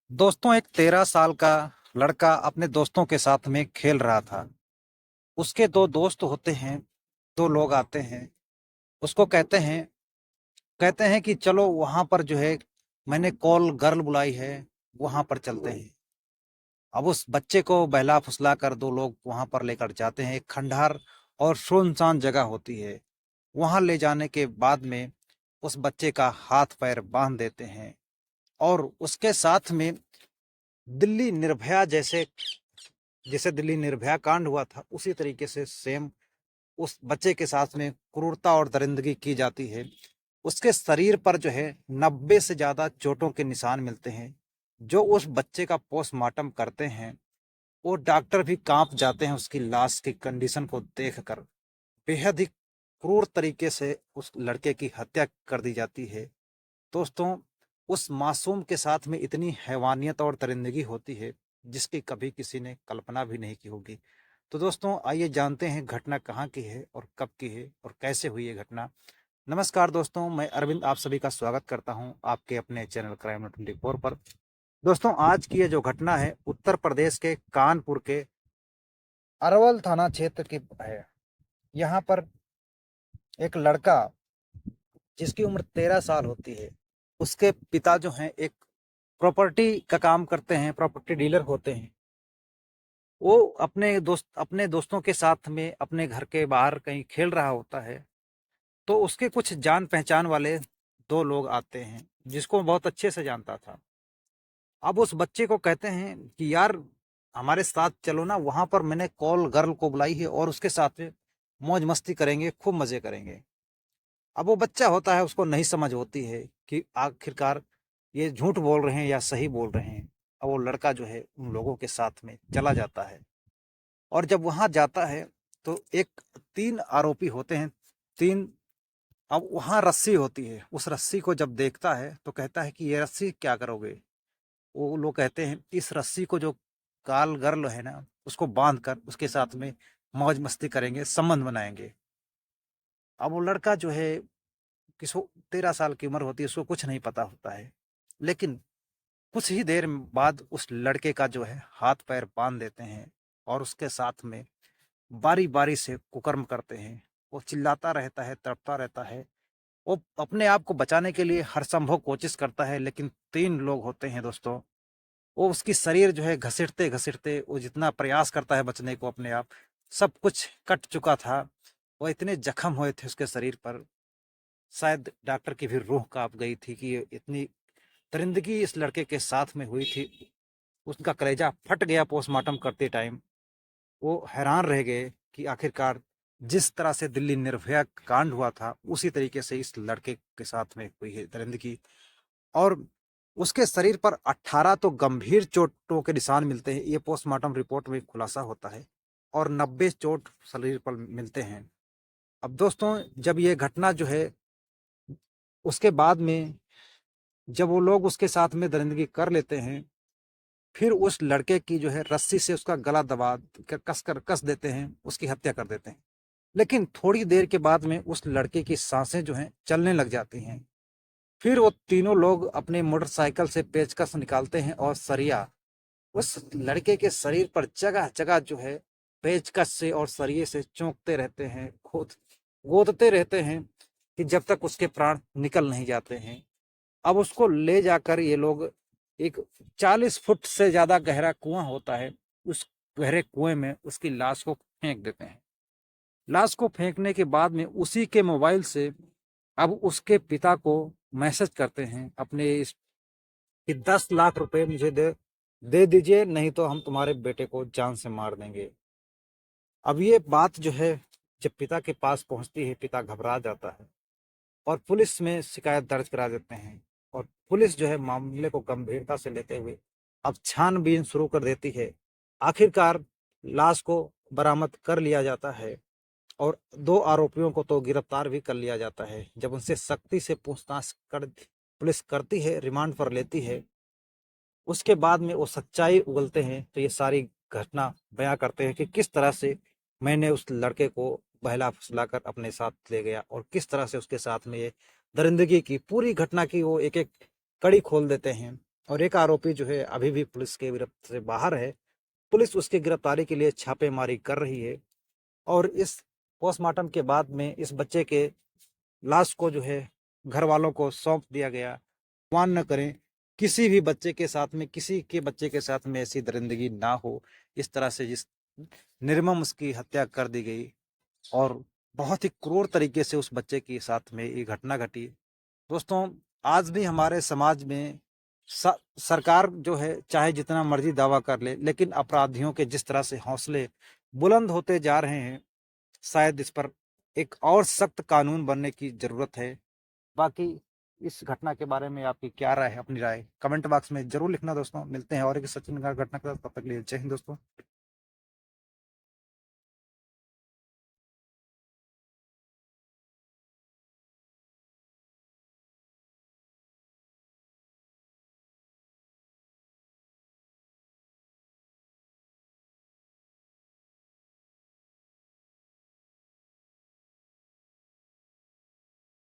दोस्तों, एक 13 साल का लड़का अपने दोस्तों के साथ में खेल रहा था। उसके दो दोस्त होते हैं। दो लोग आते हैं। उसको कहते हैं कि चलो वहां पर जो है, मैंने कॉल गर्ल बुलाई है, वहां पर चलते हैं। अब उस बच्चे को बहला फुसला कर दो लोग वहां पर लेकर जाते हैं। एक खंडहर और सुनसान जगह होती है। वहां ले जाने के बाद में उस बच्चे का हाथ पैर बांध देते हैं और उसके साथ में दिल्ली निर्भया जैसे जैसे दिल्ली निर्भया कांड हुआ था, उसी तरीके से सेम उस बच्चे के साथ में क्रूरता और दरिंदगी की जाती है। उसके शरीर पर जो है 90 से ज्यादा चोटों के निशान मिलते हैं। जो उस बच्चे का पोस्टमार्टम करते हैं, वो डॉक्टर भी कांप जाते हैं उसकी लाश की कंडीशन को देखकर। बेहद ही क्रूर तरीके से उस लड़के की हत्या कर दी जाती है। दोस्तों, उस मासूम के साथ में इतनी हैवानियत और दरिंदगी होती है जिसकी कभी किसी ने कल्पना भी नहीं की होगी। तो दोस्तों, आइए जानते हैं घटना कहाँ की है और कब की है और कैसे हुई ये घटना। नमस्कार दोस्तों, मैं अरविंद आप सभी का स्वागत करता हूं आपके अपने चैनल क्राइम 24 पर। दोस्तों, आज की ये जो घटना है उत्तर प्रदेश के कानपुर के अरवल थाना क्षेत्र की है। यहाँ पर एक लड़का जिसकी उम्र 13 साल होती है, उसके पिता जो हैं एक प्रॉपर्टी का काम करते हैं, प्रॉपर्टी डीलर होते हैं। वो अपने दोस्तों के साथ में अपने घर के बाहर कहीं खेल रहा होता है। तो उसके कुछ जान पहचान वाले दो लोग आते हैं जिसको वो बहुत अच्छे से जानता था। अब उस बच्चे को कहते हैं कि यार, हमारे साथ चलो ना, वहां पर मैंने कॉल गर्ल को बुलाई है और उसके साथ में मौज मस्ती करेंगे, खूब मजे करेंगे। अब वो बच्चा होता है, उसको नहीं समझ होती है कि आखिरकार ये झूठ बोल रहे हैं या सही बोल रहे हैं। अब वो लड़का जो है उन लोगों के साथ में चला जाता है और जब वहां जाता है तो एक तीन आरोपी होते हैं। तीन। अब वहां रस्सी होती है, उस रस्सी को जब देखता है तो कहता है कि ये रस्सी क्या करोगे। वो लोग कहते हैं इस रस्सी को जो काल गर्ल है ना, उसको बांध कर उसके साथ में मौज मस्ती करेंगे, संबंध बनाएंगे। अब वो लड़का जो है, किसको 13 साल की उम्र होती है, उसको कुछ नहीं पता होता है। लेकिन कुछ ही देर बाद उस लड़के का जो है हाथ पैर बांध देते हैं और उसके साथ में बारी बारी से कुकर्म करते हैं। वो चिल्लाता रहता है, तड़पता रहता है। वो अपने आप को बचाने के लिए हर संभव कोशिश करता है, लेकिन तीन लोग होते हैं दोस्तों। वो उसकी शरीर जो है घसीटते घसीटते, वो जितना प्रयास करता है बचने को अपने आप, सब कुछ कट चुका था। वो इतने जख्म हुए थे उसके शरीर पर, शायद डॉक्टर की भी रूह कांप गई थी कि ये इतनी दरिंदगी इस लड़के के साथ में हुई थी। उसका कलेजा फट गया पोस्टमार्टम करते टाइम। वो हैरान रह गए कि आखिरकार जिस तरह से दिल्ली निर्भया कांड हुआ था, उसी तरीके से इस लड़के के साथ में हुई है दरिंदगी। और उसके शरीर पर 18 तो गंभीर चोटों के निशान मिलते हैं, ये पोस्टमार्टम रिपोर्ट में खुलासा होता है। और 90 चोट शरीर पर मिलते हैं। अब दोस्तों, जब ये घटना जो है, उसके बाद में जब वो लोग उसके साथ में दरिंदगी कर लेते हैं, फिर उस लड़के की जो है रस्सी से उसका गला दबा कस देते हैं, उसकी हत्या कर देते हैं। लेकिन थोड़ी देर के बाद में उस लड़के की सांसें जो हैं चलने लग जाती हैं। फिर वो तीनों लोग अपने मोटरसाइकिल से पेचकस निकालते हैं और सरिया उस लड़के के शरीर पर जगह जगह जो है पेचकस से और सरिये से चौंकते रहते हैं, खोद गोदते रहते हैं कि जब तक उसके प्राण निकल नहीं जाते हैं। अब उसको ले जाकर ये लोग एक 40 फुट से ज्यादा गहरा कुआं होता है, उस गहरे कुएं में उसकी लाश को फेंक देते हैं। लाश को फेंकने के बाद में उसी के मोबाइल से अब उसके पिता को मैसेज करते हैं अपने इस कि 10 लाख रुपए मुझे दे दे दीजिए, नहीं तो हम तुम्हारे बेटे को जान से मार देंगे। अब ये बात जो है जब पिता के पास पहुंचती है, पिता घबरा जाता है और पुलिस में शिकायत दर्ज करा देते हैं। और पुलिस जो है मामले को गंभीरता से लेते हुए अब छानबीन शुरू कर देती है। आखिरकार लाश को बरामद कर लिया जाता है और दो आरोपियों को तो गिरफ्तार भी कर लिया जाता है। जब उनसे सख्ती से पूछताछ कर पुलिस करती है, रिमांड पर लेती है, उसके बाद में वो सच्चाई उगलते हैं तो ये सारी घटना बयां करते हैं कि किस तरह से मैंने उस लड़के को बहला फुसलाकर अपने साथ ले गया और किस तरह से उसके साथ में ये दरिंदगी की पूरी घटना की वो एक एक कड़ी खोल देते हैं। और एक आरोपी जो है अभी भी पुलिस के गिरफ्त से बाहर है। पुलिस उसकी गिरफ्तारी के लिए छापेमारी कर रही है और इस पोस्टमार्टम के बाद में इस बच्चे के लाश को जो है घर वालों को सौंप दिया गया। भगवान न करें किसी भी बच्चे के साथ में, किसी के बच्चे के साथ में ऐसी दरिंदगी ना हो। इस तरह से जिस निर्मम उसकी हत्या कर दी गई और बहुत ही क्रूर तरीके से उस बच्चे के साथ में ये घटना घटी। दोस्तों, आज भी हमारे समाज में सरकार जो है चाहे जितना मर्जी दावा कर ले, लेकिन अपराधियों के जिस तरह से हौसले बुलंद होते जा रहे हैं, शायद इस पर एक और सख्त कानून बनने की जरूरत है। बाकी इस घटना के बारे में आपकी क्या राय है? अपनी राय कमेंट बॉक्स में जरूर लिखना दोस्तों। मिलते हैं और एक सचिन का घटना के साथ, तब तक के लिए जय हिंद दोस्तों।